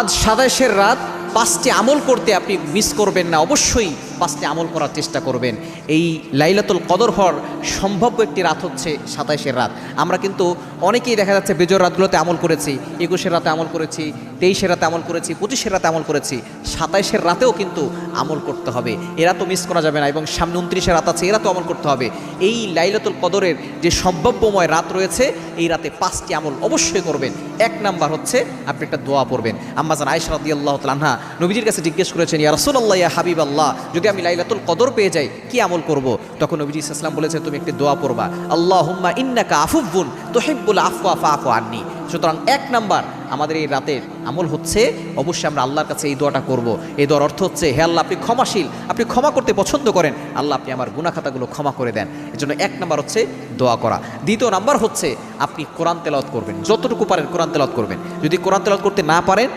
আজ ২৭-এর রাত, ৫টি আমল করতে আপনি মিস করবেন না, অবশ্যই 5টি আমল করার চেষ্টা করবেন। এই লাইলাতুল কদর হওয়ার সম্ভাব্য একটি রাত হচ্ছে ২৭-এর রাত। আমরা কিন্তু অনেকেই দেখা যাচ্ছে বেজোর রাতগুলোতে আমল করেছি, ২১-এর রাতে আমল করেছি, ২৩-এর রাতে আমল করেছি, ২৫-এর রাতে আমল করেছি, ২৭-এর রাতেও কিন্তু আমল করতে হবে, এরা তো মিস করা যাবে না। এবং সামনে ২৯-এর রাত আছে, এরা তো আমল করতে হবে। এই লাইলাতুল কদরের যে সম্ভাব্যময় রাত রয়েছে, এই রাতে 5টি আমল অবশ্যই করবেন। 1 নাম্বার হচ্ছে আপনি একটা দোয়া পড়বেন। আম্মা জান আয়েশা রাদিয়াল্লাহু তাআলা আনহা নবীজির কাছে জিজ্ঞেস করেছেন, ইয়া রাসূলুল্লাহ, ইয়া হাবিবাল্লাহ, যদি আমি লাইলাতুল কদর পেয়ে যাই কি আমল করব? তখন নবীজি সাল্লাল্লাহু আলাইহি ওয়াসাল্লাম বলেছেন, তুমি একটি দোয়া পড়বা, আল্লাহুম্মা ইন্নাকা আফুবুন তুহিব্বুল আফওয়া ফাফু আন্নি। সুতরাং 1 নাম্বার আমাদের এই রাতের আমল হচ্ছে অবশ্যই আমরা আল্লাহর কাছে এই দোয়াটা করব। এই দোয়ার অর্থ হচ্ছে, হে আল্লাহ, আপনি ক্ষমাশীল, আপনি ক্ষমা করতে পছন্দ করেন, আল্লাহ আপনি আমার গুনাহ খাতাগুলো ক্ষমা করে দেন। এজন্য 1 নাম্বার হচ্ছে দোয়া করা। 2 নাম্বার হচ্ছে আপনি কোরআন তেলাওয়াত করবেন, যতটুকু পারেন কোরআন তেলাওয়াত করবেন। যদি কোরআন তেলাওয়াত করতে না পারেন,